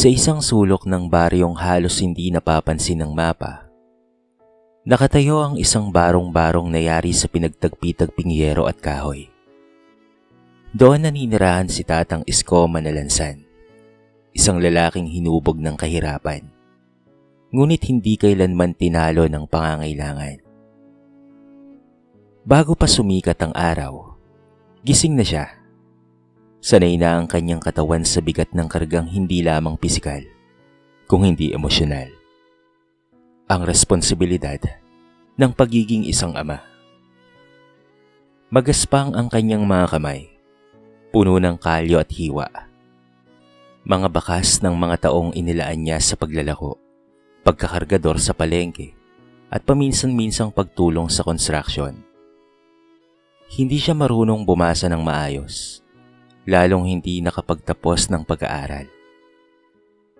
Sa isang sulok ng baryong halos hindi napapansin ng mapa, nakatayo ang isang barong-barong na yari sa pinagtagpi-tagping yero at kahoy. Doon naninirahan si Tatang Isko Manalansan, isang lalaking hinubog ng kahirapan, ngunit hindi kailanman tinalo ng pangangailangan. Bago pa sumikat ang araw, gising na siya. Sanay na ang kanyang katawan sa bigat ng kargang hindi lamang pisikal, kung hindi emosyonal. Ang responsibilidad ng pagiging isang ama. Magaspang ang kanyang mga kamay, puno ng kalyo at hiwa. Mga bakas ng mga taong inilaan niya sa paglalako, pagkakargador sa palengke, at paminsan-minsang pagtulong sa construction. Hindi siya marunong bumasa ng maayos, lalong hindi nakapagtapos ng pag-aaral.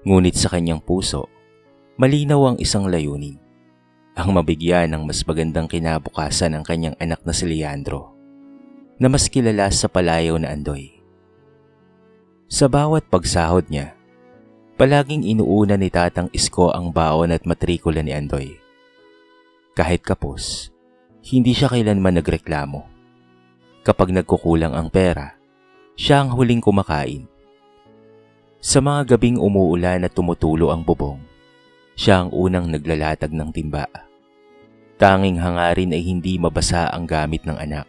Ngunit sa kanyang puso, malinaw ang isang layunin, ang mabigyan ng mas magandang kinabukasan ang kanyang anak na si Leandro, na mas kilala sa palayaw na Andoy. Sa bawat pagsahod niya, palaging inuuna ni Tatang Isko ang baon at matrikula ni Andoy. Kahit kapos, hindi siya kailanman nagreklamo. Kapag nagkukulang ang pera, siya ang huling kumakain. Sa mga gabing umuulan at tumutulo ang bubong, siya ang unang naglalatag ng timba. Tanging hangarin ay hindi mabasa ang gamit ng anak.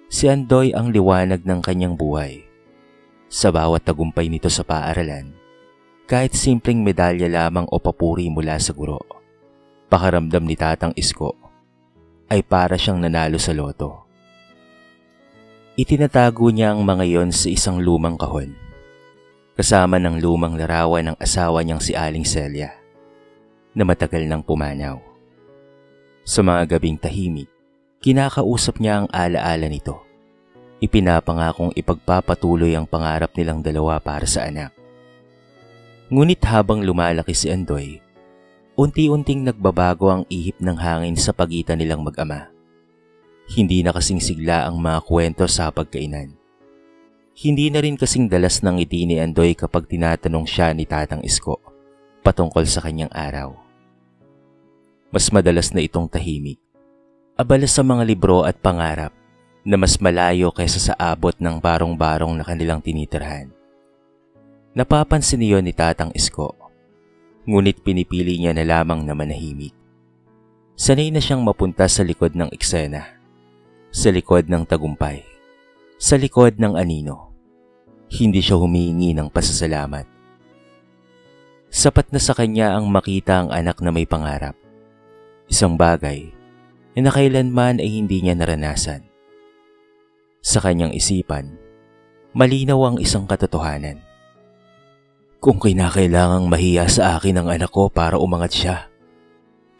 Si Andoy ang liwanag ng kanyang buhay. Sa bawat tagumpay nito sa paaralan, kahit simpleng medalya lamang o papuri mula sa guro, pakaramdam ni Tatang Isko ay para siyang nanalo sa loto. Itinatago niya ang mga yon sa isang lumang kahon, kasama ng lumang larawan ng asawa niyang si Aling Celia, na matagal nang pumanaw. Sa mga gabing tahimik, kinakausap niya ang alaala nito. Ipinapangakong ipagpapatuloy ang pangarap nilang dalawa para sa anak. Ngunit habang lumalaki si Andoy, unti-unting nagbabago ang ihip ng hangin sa pagitan nilang mag-ama. Hindi na kasing sigla ang mga kwento sa pagkainan. Hindi na rin kasing dalas ng ngiti ni Andoy kapag tinatanong siya ni Tatang Isko patungkol sa kanyang araw. Mas madalas na itong tahimik, abala sa mga libro at pangarap na mas malayo kaysa sa abot ng barong-barong na kanilang tinitirhan. Napapansin niyon ni Tatang Isko, ngunit pinipili niya na lamang na manahimik. Sanay na siyang mapunta sa likod ng eksena, sa likod ng tagumpay, sa likod ng anino. Hindi siya humihingi ng pasasalamat. Sapat na sa kanya ang makita ang anak na may pangarap. Isang bagay na kailanman ay hindi niya naranasan. Sa kanyang isipan, malinaw ang isang katotohanan. Kung kinakailangang mahiya sa akin ang anak ko para umangat siya,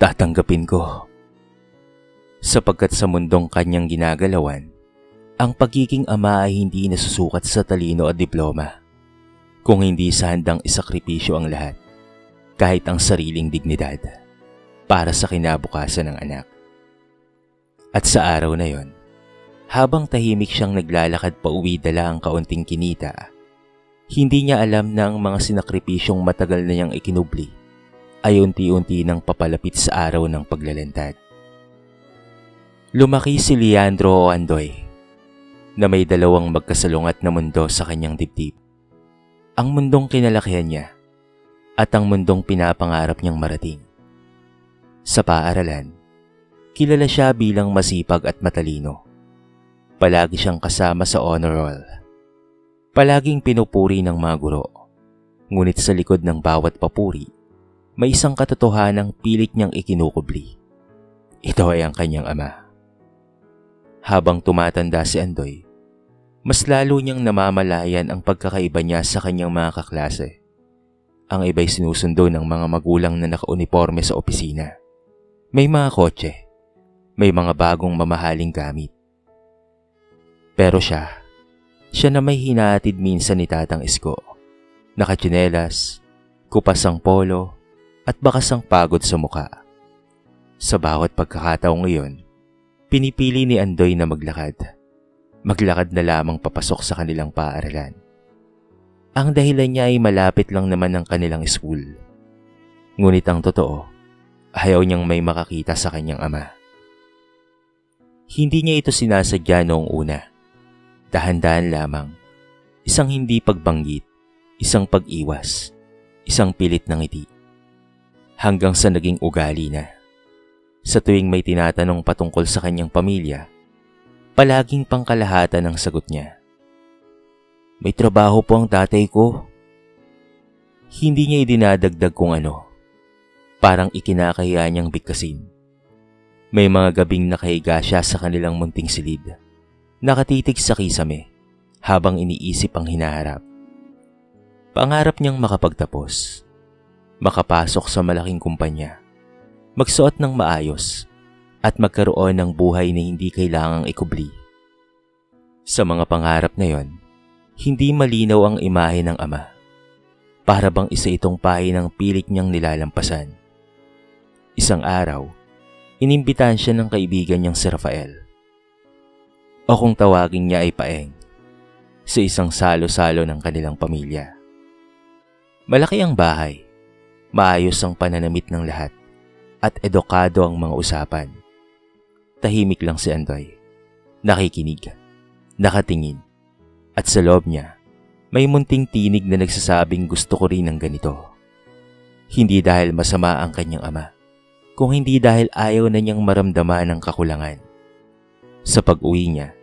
tatanggapin ko. Sapagkat sa mundong kanyang ginagalawan, ang pagiging ama ay hindi nasusukat sa talino at diploma, kung hindi sa handang isakripisyo ang lahat, kahit ang sariling dignidad, para sa kinabukasan ng anak. At sa araw na yon, habang tahimik siyang naglalakad pa uwi dala ang kaunting kinita, hindi niya alam na ang mga sinakripisyong matagal na niyang ikinubli ay unti-unti nang papalapit sa araw ng paglalantad. Lumaki si Leandro o Andoy, na may dalawang magkasalungat na mundo sa kanyang dibdib. Ang mundong kinalakihan niya at ang mundong pinapangarap niyang marating. Sa paaralan, kilala siya bilang masipag at matalino. Palagi siyang kasama sa honor roll. Palaging pinupuri ng mga guro. Ngunit sa likod ng bawat papuri, may isang katotohanang pilit niyang ikinukubli. Ito ay ang kanyang ama. Habang tumatanda si Andoy, mas lalo niyang namamalayan ang pagkakaiba niya sa kanyang mga kaklase. Ang iba'y sinusundo ng mga magulang na nakauniforme sa opisina. May mga kotse, may mga bagong mamahaling gamit. Pero siya na may hinahatid minsan ni Tatang Isko. Nakatsinelas, kupasang polo, at bakasang pagod sa muka. Sa bawat pagkakataong iyon, pinipili ni Andoy na maglakad. Maglakad na lamang papasok sa kanilang paaralan. Ang dahilan niya ay malapit lang naman ang kanilang school. Ngunit ang totoo, ayaw niyang may makakita sa kanyang ama. Hindi niya ito sinasadya noong una. Dahan-dahan lamang. Isang hindi pagbanggit, isang pag-iwas, isang pilit na ngiti. Hanggang sa naging ugali na. Sa tuwing may tinatanong patungkol sa kanyang pamilya, palaging pangkalahatan ang sagot niya. May trabaho po ang tatay ko. Hindi niya idinadagdag kung ano. Parang ikinakaya niyang bigkasin. May mga gabing nakahiga siya sa kanilang munting silid. Nakatitig sa kisame habang iniisip ang hinaharap. Pangarap niyang makapagtapos. Makapasok sa malaking kumpanya. Magsuot ng maayos at magkaroon ng buhay na hindi kailangang ikubli. Sa mga pangarap na yon, hindi malinaw ang imahe ng ama. Para bang isa itong pahinang pilit niyang nilalampasan. Isang araw, inimbitahan siya ng kaibigan niyang si Rafael. O kung tawagin niya ay Paeng, sa isang salo-salo ng kanilang pamilya. Malaki ang bahay, maayos ang pananamit ng lahat, at edukado ang mga usapan. Tahimik lang si Andoy, nakikinig, nakatingin, at sa loob niya, may munting tinig na nagsasabing gusto ko rin ng ganito. Hindi dahil masama ang kanyang ama, kung hindi dahil ayaw na niyang maramdaman ang kakulangan. Sa pag-uwi niya,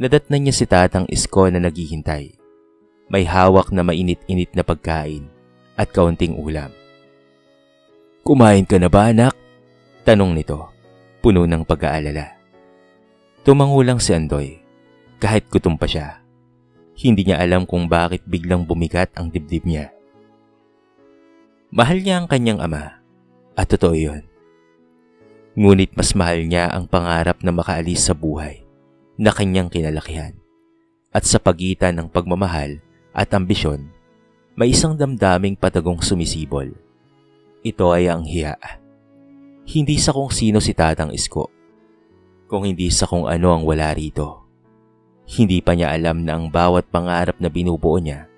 nadatnan niya si Tatang Isko na naghihintay. May hawak na mainit-init na pagkain at kaunting ulam. Kumain ka na ba, anak? Tanong nito, puno ng pag-aalala. Tumango lang si Andoy, kahit gutom pa siya. Hindi niya alam kung bakit biglang bumigat ang dibdib niya. Mahal niya ang kanyang ama, at totoo yun. Ngunit mas mahal niya ang pangarap na makaalis sa buhay na kanyang kinalakihan. At sa pagitan ng pagmamahal at ambisyon, may isang damdaming patagong sumisibol. Ito ay ang hiya. Hindi sa kung sino si Tatang Isko, kung hindi sa kung ano ang wala rito. Hindi pa niya alam na ang bawat pangarap na binubuo niya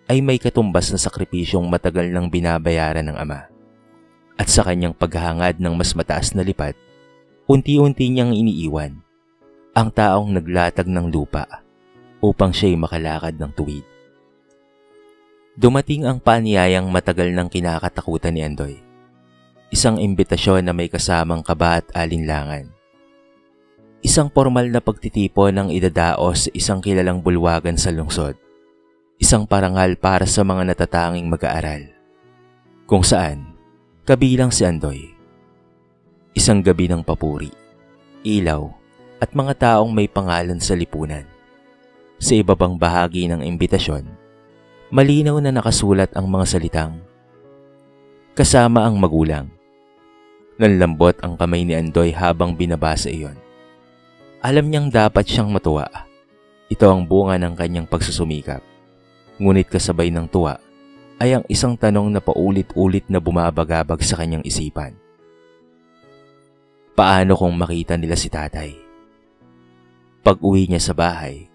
ay may katumbas na sakripisyong matagal nang binabayaran ng ama. At sa kanyang paghahangad ng mas mataas na lipat, unti-unti niyang iniiwan ang taong naglatag ng lupa upang siya'y makalakad ng tuwid. Dumating ang paanyayang matagal nang kinakatakutan ni Andoy. Isang imbitasyon na may kasamang kaba at alinlangan. Isang formal na pagtitipon ng idadaos sa isang kilalang bulwagan sa lungsod. Isang parangal para sa mga natatanging mag-aaral. Kung saan, kabilang si Andoy. Isang gabi ng papuri, ilaw, at mga taong may pangalan sa lipunan. Sa iba pang bahagi ng imbitasyon, malinaw na nakasulat ang mga salitang, kasama ang magulang. Nanlambot ang kamay ni Andoy habang binabasa iyon. Alam niyang dapat siyang matuwa. Ito ang bunga ng kanyang pagsusumikap. Ngunit kasabay ng tuwa ay ang isang tanong na paulit-ulit na bumabagabag sa kanyang isipan. Paano kung makita nila si tatay? Pag-uwi niya sa bahay,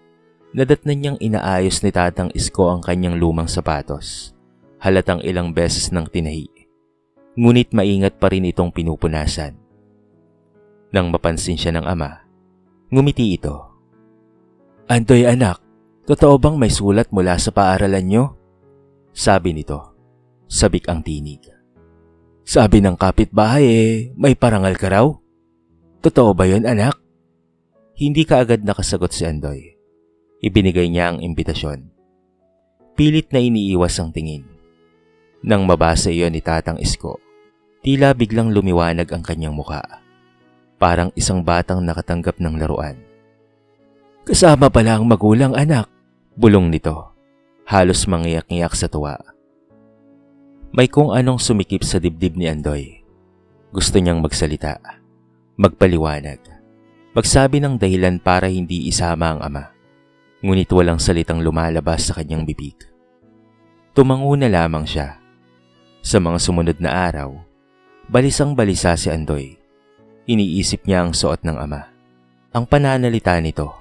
nadatnan niyang inaayos ni Tatang Isko ang kanyang lumang sapatos. Halatang ilang beses nang tinahi. Ngunit maingat pa rin itong pinupunasan. Nang mapansin siya ng ama, ngumiti ito. Andoy anak, totoo bang may sulat mula sa paaralan niyo? Sabi nito, sabik ang tinig. Sabi ng kapitbahay may parangal ka raw? Totoo ba yun anak? Hindi kaagad nakasagot si Andoy. Ibinigay niya ang imbitasyon. Pilit na iniiwas ang tingin. Nang mabasa iyon ni Tatang Isko, tila biglang lumiwanag ang kanyang muka. Parang isang batang nakatanggap ng laruan. Kasama pala ang magulang anak, bulong nito. Halos mangiyak-ngiyak sa tuwa. May kung anong sumikip sa dibdib ni Andoy. Gusto niyang magsalita, magpaliwanag, magsabi ng dahilan para hindi isama ang ama. Ngunit walang salitang lumalabas sa kanyang bibig. Tumango na lamang siya. Sa mga sumunod na araw, balisang-balisa si Andoy. Iniisip niya ang suot ng ama, ang pananalita nito,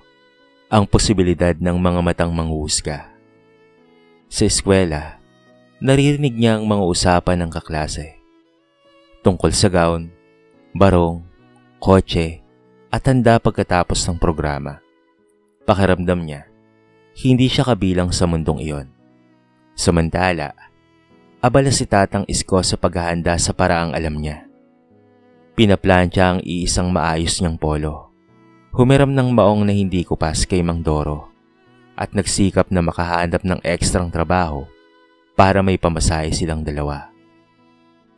ang posibilidad ng mga matang manghuhusga. Sa eskwela, naririnig niya ang mga usapan ng kaklase tungkol sa gown, barong, kotse, at handa pagkatapos ng programa. Pakiramdam niya, hindi siya kabilang sa mundong iyon. Samantala, abala si Tatang Isko sa paghahanda sa paraang alam niya. Pinaplantya ang iisang maayos niyang polo. Humiram ng maong na hindi kupas kay Mang Doro at nagsikap na makahanap ng ekstrang trabaho para may pamasahe silang dalawa.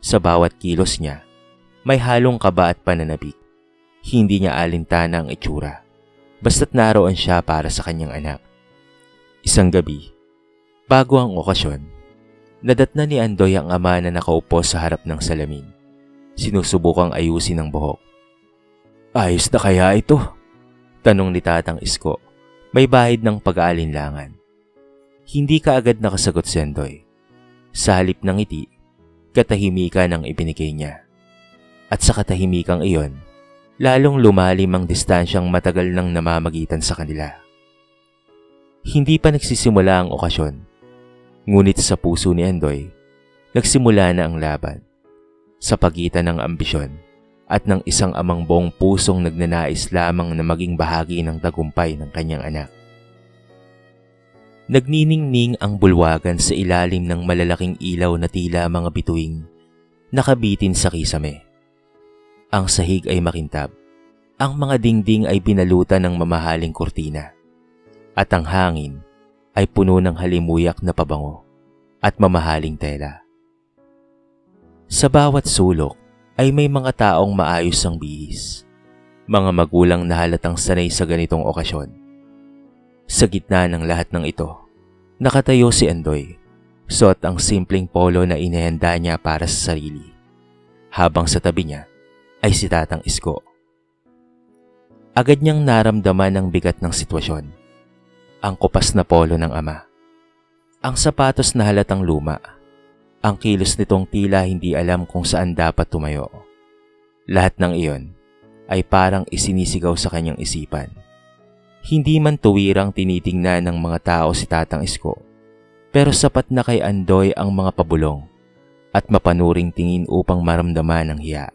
Sa bawat kilos niya, may halong kaba at pananabik. Hindi niya alintana ang itsura, basta't naroon siya para sa kanyang anak. Isang gabi, bago ang okasyon, nadatna ni Andoy ang ama na nakaupo sa harap ng salamin. Sinusubukang ayusin ang buhok. "Ayos na kaya ito?" tanong ni Tatang Isko, may bahid ng pag-aalinlangan. Hindi kaagad nakasagot si Andoy. Sa halip ng ngiti, katahimikan ang ibinigay niya. At sa katahimikang iyon, lalong lumalim ang distansyang matagal nang namamagitan sa kanila. Hindi pa nagsisimula ang okasyon, ngunit sa puso ni Andoy, nagsimula na ang laban. Sa pagitan ng ambisyon at ng isang amang buong pusong nagnanais lamang na maging bahagi ng tagumpay ng kanyang anak. Nagniningning ang bulwagan sa ilalim ng malalaking ilaw na tila mga bituing nakabitin sa kisame. Ang sahig ay makintab, ang mga dingding ay binalutan ng mamahaling kurtina, at ang hangin ay puno ng halimuyak na pabango at mamahaling tela. Sa bawat sulok ay may mga taong maayos ang bihis, mga magulang na halatang sanay sa ganitong okasyon. Sa gitna ng lahat ng ito, nakatayo si Andoy, suot ang simpleng polo na inihanda niya para sa sarili, habang sa tabi niya ay si Tatang Isko. Agad niyang naramdaman ang bigat ng sitwasyon, ang kupas na polo ng ama, ang sapatos na halatang luma, ang kilos nitong tila hindi alam kung saan dapat tumayo. Lahat ng iyon ay parang isinisigaw sa kanyang isipan. Hindi man tuwirang tinitingnan ng mga tao si Tatang Isko, pero sapat na kay Andoy ang mga pabulong at mapanuring tingin upang maramdaman ang hiya.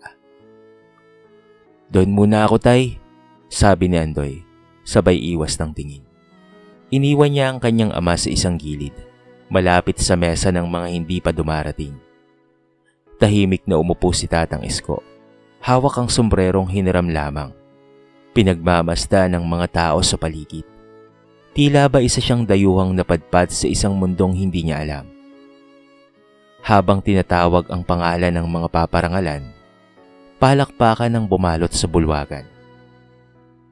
"Doon muna ako, tay," sabi ni Andoy, sabay iwas ng tingin. Iniwan niya ang kanyang ama sa isang gilid, malapit sa mesa ng mga hindi pa dumarating. Tahimik na umupo si Tatang Isko, hawak ang sombrerong hiniram lamang. Pinagmamasda ng mga tao sa paligid. Tila ba isa siyang dayuhang napadpad sa isang mundong hindi niya alam. Habang tinatawag ang pangalan ng mga paparangalan, palakpakan ang bumalot sa bulwagan.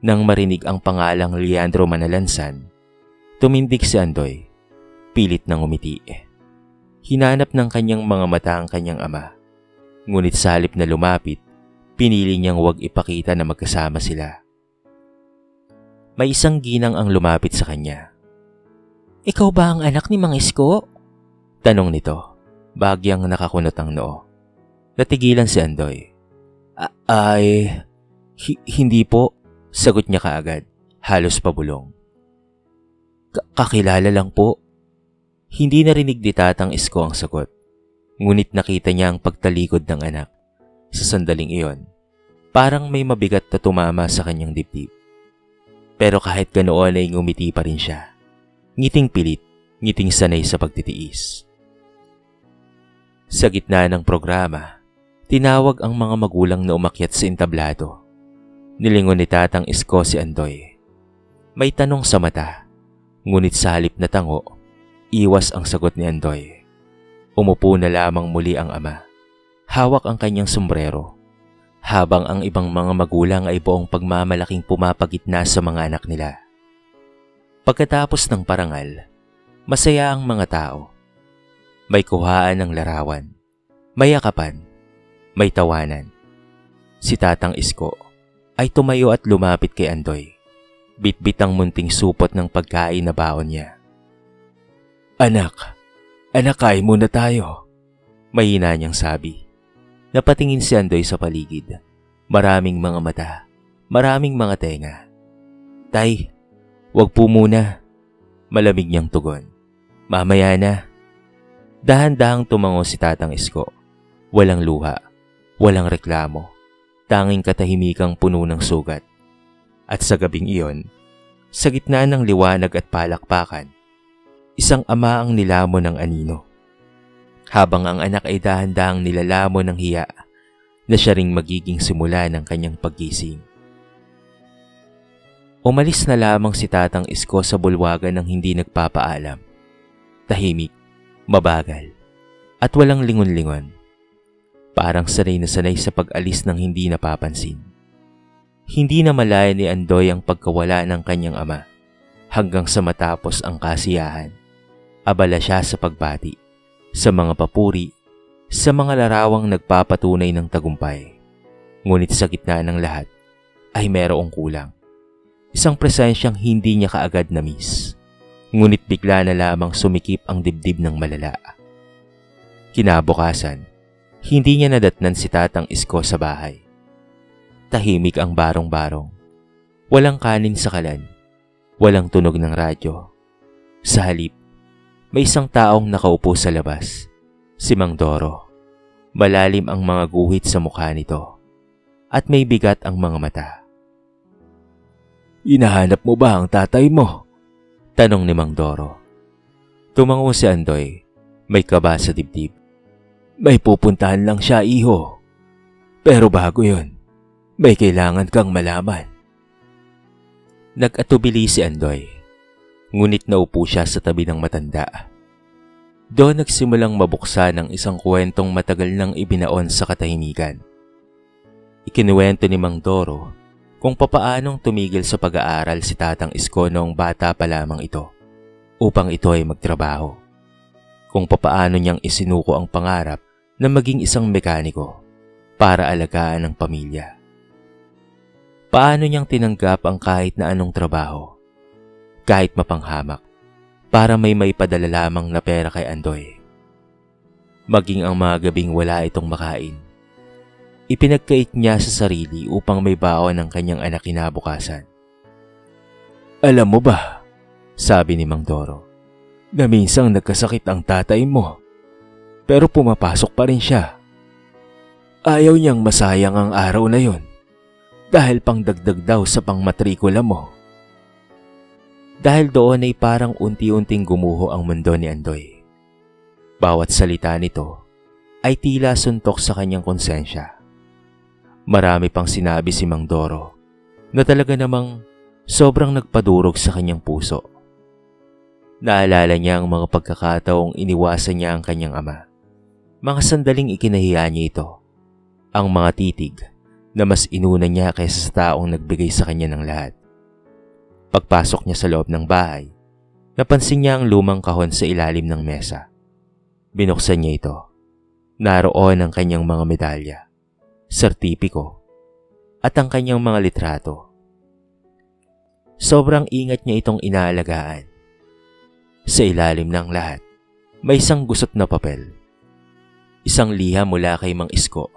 Nang marinig ang pangalang Leandro Manalansan, tumindig si Andoy, pilit nang umiti. Hinanap ng kanyang mga mata ang kanyang ama, ngunit sa halip na lumapit, pinili niyang huwag ipakita na magkasama sila. May isang ginang ang lumapit sa kanya. "Ikaw ba ang anak ni Mang Isko?" tanong nito, bagyang nakakunot ang noo. Natigilan si Andoy. Hindi po," sagot niya kaagad, halos pabulong. Kakilala lang po." Hindi narinig ni Tatang Isko ang sagot, ngunit nakita niya ang pagtalikod ng anak. Sa sandaling iyon, parang may mabigat na tumama sa kanyang dibdib. Pero kahit ganoon ay ngumiti pa rin siya. Ngiting pilit, ngiting sanay sa pagtitiis. Sa gitna ng programa, tinawag ang mga magulang na umakyat sa entablado. Nilingon ni Tatang Isko si Andoy. May tanong sa mata, ngunit sa halip na tango, iwas ang sagot ni Andoy. Umupo na lamang muli ang ama. Hawak ang kanyang sombrero, habang ang ibang mga magulang ay buong pagmamalaking pumapagitna sa mga anak nila. Pagkatapos ng parangal, masaya ang mga tao. May kuhaan ng larawan, may akapan, may tawanan. Si Tatang Isko ay tumayo at lumapit kay Andoy. Bitbit ang munting supot ng pagkain na baon niya. Anak, kain muna tayo," mahina niyang sabi. Napatingin si Andoy sa paligid. Maraming mga mata, maraming mga tenga. "Tay, wag po muna," malamig niyang tugon. Mamaya na. Dahan-dahang tumango si Tatang Isko. Walang luha, walang reklamo, tanging katahimikang puno ng sugat. At sa gabing iyon, sa gitna ng liwanag at palakpakan, isang ama ang nilamon ng anino. Habang ang anak ay dahan-dahang nilalamon ng hiya na siya ring magiging simula ng kanyang paggising. Umalis na lamang si Tatang Isko sa bulwagan ng hindi nagpapaalam. Tahimik, mabagal, at walang lingon-lingon. Parang sanay na sanay sa pag-alis ng hindi napapansin. Hindi na malaya ni Andoy ang pagkawala ng kanyang ama hanggang sa matapos ang kasiyahan. Abala siya sa pagbati, sa mga papuri, sa mga larawang nagpapatunay ng tagumpay. Ngunit sa gitna ng lahat ay merong kulang. Isang presensyang hindi niya kaagad na-miss. Ngunit bigla na lamang sumikip ang dibdib ng malala. Kinabukasan, hindi niya nadatnan si Tatang Isko sa bahay. Tahimik ang barong-barong. Walang kanin sa kalan. Walang tunog ng radyo. Sa halip, may isang taong nakaupo sa labas. Si Mang Doro. Malalim ang mga guhit sa mukha nito. At may bigat ang mga mata. "Hinahanap mo ba ang tatay mo?" tanong ni Mang Doro. Tumango si Andoy. May kaba sa dibdib. "May pupuntahan lang siya, iho. Pero bago yun, may kailangan kang malaman." Nag-atubili si Andoy. Ngunit naupo siya sa tabi ng matanda. Doon nagsimulang mabuksan ang isang kwentong matagal nang ibinaon sa katahimikan. Ikinuwento ni Mang Doro kung papaanong tumigil sa pag-aaral si Tatang Isko noong bata pa lamang ito upang ito ay magtrabaho. Kung papaano niyang isinuko ang pangarap na maging isang mekaniko para alagaan ang pamilya. Paano niyang tinanggap ang kahit na anong trabaho, kahit mapanghamak, para may padala lamang na pera kay Andoy. Maging ang mga gabing wala itong makain. Ipinagkait niya sa sarili upang may baon ng kanyang anak kinabukasan. "Alam mo ba," sabi ni Mang Doro, "na minsang nagkasakit ang tatay mo, pero pumapasok pa rin siya. Ayaw niyang masayang ang araw na yon dahil pangdagdag daw sa pangmatrikula mo." Dahil doon ay parang unti-unting gumuho ang mundo ni Andoy. Bawat salita nito ay tila suntok sa kanyang konsensya. Marami pang sinabi si Mang Doro na talaga namang sobrang nagpadurog sa kanyang puso. Naalala niya ang mga pagkakataong iniwasan niya ang kanyang ama. Mga sandaling ikinahiya niya ito. Ang mga titig na mas inuna niya kaysa sa taong nagbigay sa kanya ng lahat. Pagpasok niya sa loob ng bahay, napansin niya ang lumang kahon sa ilalim ng mesa. Binuksan niya ito. Naroon ang kanyang mga medalya, sertipiko, at ang kanyang mga litrato. Sobrang ingat niya itong inaalagaan. Sa ilalim ng lahat, may isang gusot na papel. Isang liham mula kay Mang Isko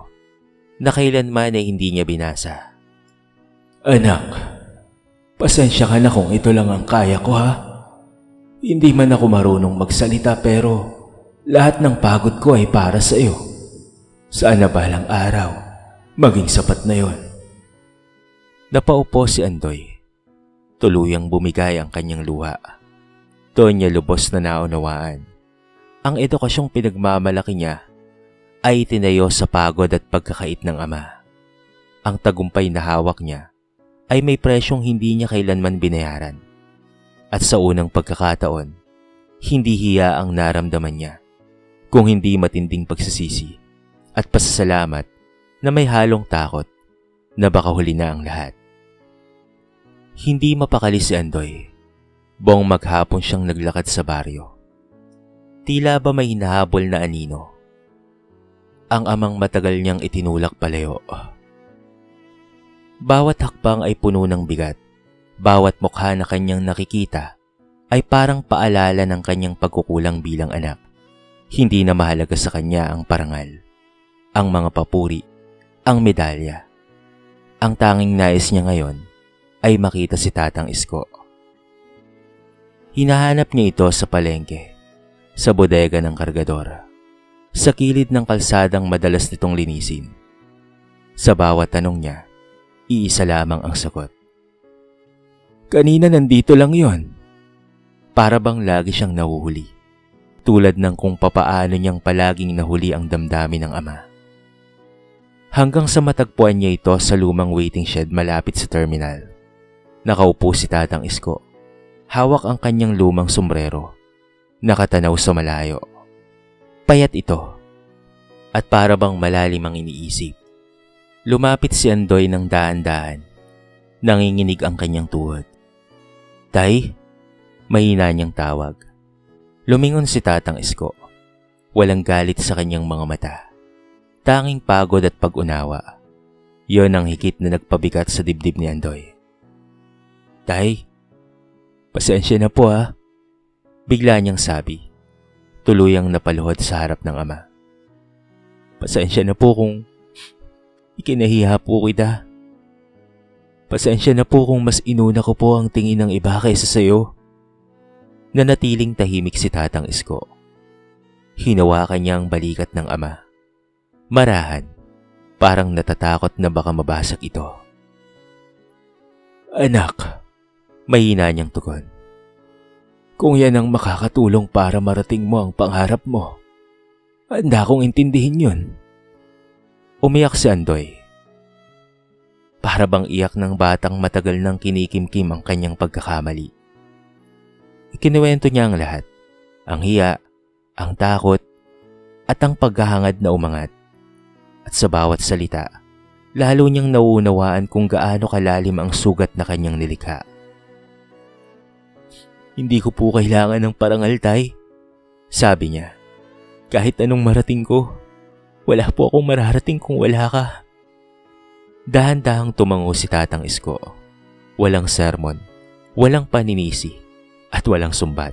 na kailanman ay hindi niya binasa. "Anak, pasensya ka na kung ito lang ang kaya ko, ha? Hindi man ako marunong magsalita, pero lahat ng pagod ko ay para sa iyo. Sana balang araw maging sapat na yon." Napaupo si Andoy. Tuluyang bumigay ang kanyang luha. Doon niya lubos na naunawaan. Ang edukasyong pinagmamalaki niya ay tinayo sa pagod at pagkakait ng ama. Ang tagumpay na hawak niya ay may presyong hindi niya kailanman binayaran. At sa unang pagkakataon, hindi hiya ang naramdaman niya, kung hindi matinding pagsisisi at pasasalamat na may halong takot na baka huli na ang lahat. Hindi mapakali si Andoy. Buong maghapon siyang naglakad sa baryo. Tila ba may hinahabol na anino. Ang amang matagal niyang itinulak palayo. Bawat hakbang ay puno ng bigat. Bawat mukha na kanyang nakikita ay parang paalala ng kanyang pagkukulang bilang anak. Hindi na mahalaga sa kanya ang parangal, ang mga papuri, ang medalya. Ang tanging nais niya ngayon ay makita si Tatang Isko. Hinahanap niya ito sa palengke, sa bodega ng kargador, sa kilid ng kalsadang madalas nitong linisin. Sa bawat tanong niya, iisa lamang ang sagot. Kanina nandito lang yon. Para bang lagi siyang nahuhuli, tulad ng kung papaano niyang palaging nahuli ang damdamin ng ama. Hanggang sa matagpuan niya ito sa lumang waiting shed malapit sa terminal. Nakaupo si Tatang Isko, hawak ang kanyang lumang sombrero, nakatanaw sa malayo. Payat ito, at para bang malalim ang iniisip. Lumapit si Andoy ng daan-daan, nanginginig ang kanyang tuhod. Tay? Mahina niyang tawag. Lumingon si Tatang Isko. Walang galit sa kanyang mga mata. Tanging pagod at pag-unawa. Yon ang higit na nagpabigat sa dibdib ni Andoy. Tay, pasensya na po ha. Bigla niyang sabi. Tuluyang napaluhod sa harap ng ama. Pasensya na po kung ikinahiya po kita. Pasensya na po kung mas inuna ko po ang tingin ng iba kaysa sayo. Nanatiling tahimik si Tatang Isko. Hinawakan niya ang balikat ng ama. Marahan, parang natatakot na baka mabasag ito. Anak, mahina niyang tugon. Kung yan ang makakatulong para marating mo ang pangarap mo, handa kong intindihin yun. Umiyak si Andoy. Para bang iyak ng batang matagal nang kinikimkim ang kanyang pagkakamali. Ikinuwento niya ang lahat, ang hiya, ang takot, at ang paghahangad na umangat. At sa bawat salita, lalo niyang nauunawaan kung gaano kalalim ang sugat na kanyang nilikha. Hindi ko po kailangan ng parangal, Tay. Sabi niya, kahit anong marating ko, wala po akong mararating kung wala ka. Dahan-dahang tumango si Tatang Isko. Walang sermon, walang paninisi, at walang sumbat.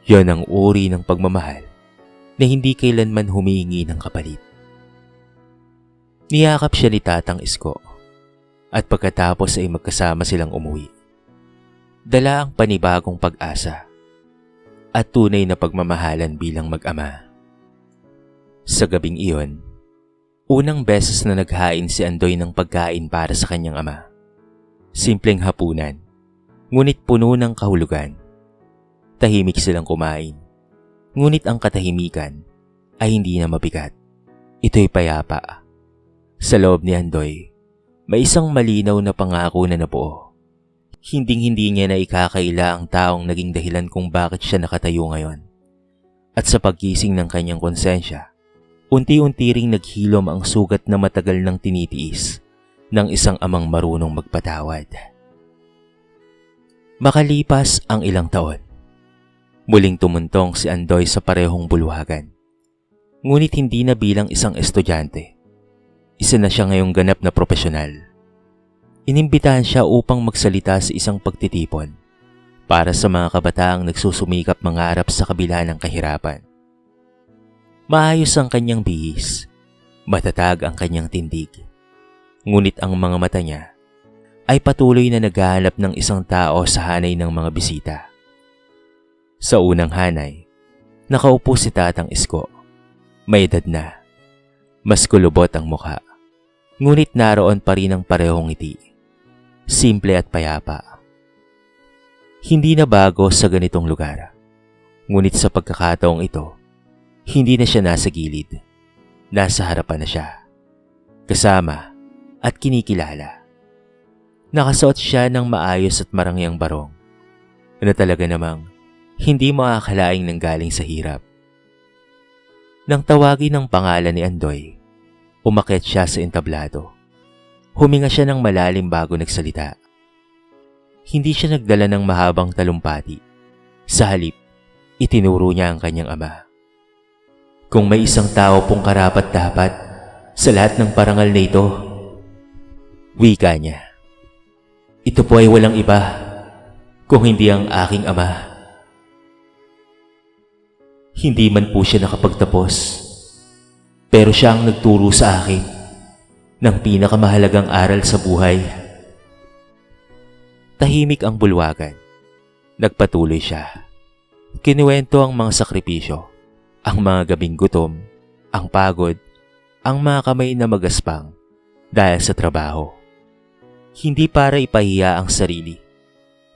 Yon ang uri ng pagmamahal na hindi kailanman humihingi ng kapalit. Niyakap siya ni Tatang Isko at pagkatapos ay magkasama silang umuwi. Dala ang panibagong pag-asa at tunay na pagmamahalan bilang mag-ama. Sa gabing iyon, unang beses na naghain si Andoy ng pagkain para sa kanyang ama. Simpleng hapunan, ngunit puno ng kahulugan. Tahimik silang kumain, ngunit ang katahimikan ay hindi na mabigat. Ito'y payapa. Sa loob ni Andoy, may isang malinaw na pangako na nabuo. Hinding-hindi niya na ikakaila ang taong naging dahilan kung bakit siya nakatayo ngayon. At sa paggising ng kanyang konsensya, unti-unti ring naghilom ang sugat na matagal nang tinitiis ng isang amang marunong magpatawad. Makalipas ang ilang taon, muling tumuntong si Andoy sa parehong bulwagan. Ngunit hindi na bilang isang estudyante. Isa na siya ngayong ganap na profesional. Inimbitahan siya upang magsalita sa isang pagtitipon para sa mga kabataang nagsusumikap mangarap sa kabila ng kahirapan. Maayos ang kanyang bihis, matatag ang kanyang tindig. Ngunit ang mga mata niya ay patuloy na naghahanap ng isang tao sa hanay ng mga bisita. Sa unang hanay, nakaupo si Tatang Isko. May edad na, mas kulubot ang mukha, ngunit naroon pa rin ang parehong ngiti. Simple at payapa. Hindi na bago sa ganitong lugar. Ngunit sa pagkakataong ito, hindi na siya nasa gilid. Nasa harapan na siya. Kasama at kinikilala. Nakasuot siya ng maayos at marangyang barong na talaga namang hindi makakalaing nanggaling sa hirap. Nang tawagin ang pangalan ni Andoy, umakyat siya sa entablado. Huminga siya ng malalim bago nagsalita. Hindi siya nagdala ng mahabang talumpati. Sa halip, itinuro niya ang kanyang ama. Kung may isang tao pong karapat-dapat sa lahat ng parangal na ito, wika niya, ito po ay walang iba kung hindi ang aking ama. Hindi man po siya nakapagtapos, pero siya ang nagturo sa akin ng pinakamahalagang aral sa buhay. Tahimik ang bulwagan. Nagpatuloy siya. Kinuwento ang mga sakripisyo, ang mga gabing gutom, ang pagod, ang mga kamay na magaspang dahil sa trabaho. Hindi para ipahiya ang sarili,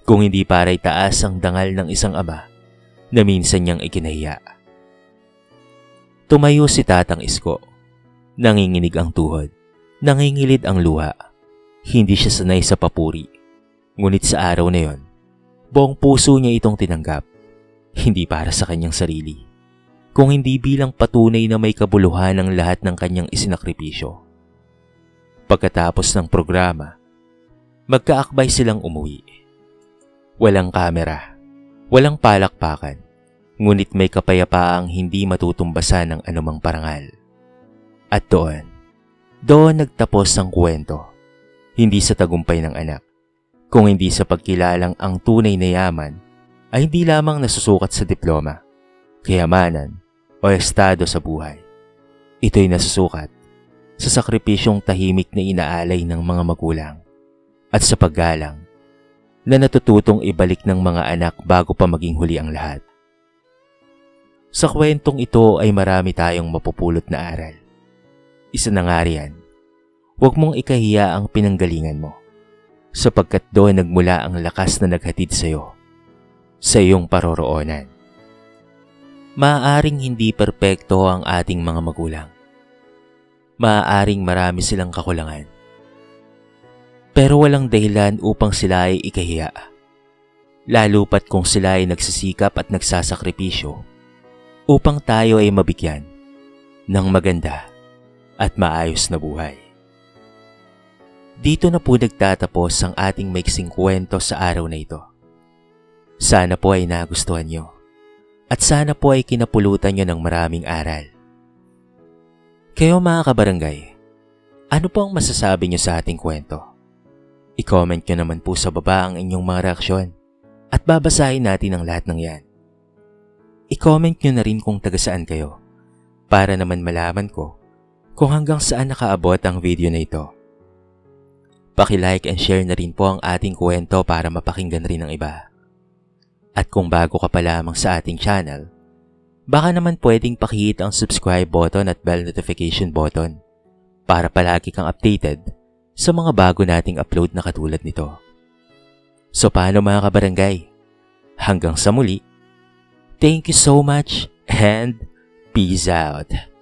kung hindi para itaas ang dangal ng isang ama na minsan niyang ikinahiya. Tumayo si Tatang Isko. Nanginginig ang tuhod, nangingilid ang luha. Hindi siya sanay sa papuri. Ngunit sa araw na yon, buong puso niya itong tinanggap. Hindi para sa kanyang sarili, kung hindi bilang patunay na may kabuluhan ng lahat ng kanyang isinakripisyo. Pagkatapos ng programa, magkaakbay silang umuwi. Walang kamera, walang palakpakan, ngunit may kapayapaang hindi matutumbasan ng anumang parangal. At doon nagtapos ang kwento. Hindi sa tagumpay ng anak, kung hindi sa pagkilalang ang tunay na yaman ay hindi lamang nasusukat sa diploma, kayamanan o estado sa buhay. Ito'y nasusukat sa sakripisyong tahimik na inaalay ng mga magulang at sa paggalang na natututong ibalik ng mga anak bago pa maging huli ang lahat. Sa kwentong ito ay marami tayong mapupulot na aral. Isa na nga riyan, huwag mong ikahiya ang pinanggalingan mo, sapagkat doon nagmula ang lakas na naghatid sa iyo, sa iyong paroroonan. Maaaring hindi perpekto ang ating mga magulang. Maaaring marami silang kakulangan. Pero walang dahilan upang sila ay ikahiya. Lalo pat kung sila ay nagsisikap at nagsasakripisyo upang tayo ay mabigyan ng maganda at maayos na buhay. Dito na po nagtatapos ang ating maiksing kwento sa araw na ito. Sana po ay nagustuhan nyo at sana po ay kinapulutan nyo ng maraming aral. Kayo mga kabarangay, ano po ang masasabi nyo sa ating kwento? I-comment nyo naman po sa baba ang inyong mga reaksyon at babasahin natin ang lahat ng yan. I-comment nyo na rin kung taga saan kayo para naman malaman ko kung hanggang saan nakaabot ang video na ito. Paki-like and share na rin po ang ating kwento para mapakinggan rin ng iba. At kung bago ka pa lamang sa ating channel, baka naman pwedeng pakihit ang subscribe button at bell notification button para palagi kang updated sa mga bago nating upload na katulad nito. So paano mga kabarangay? Hanggang sa muli, thank you so much and peace out!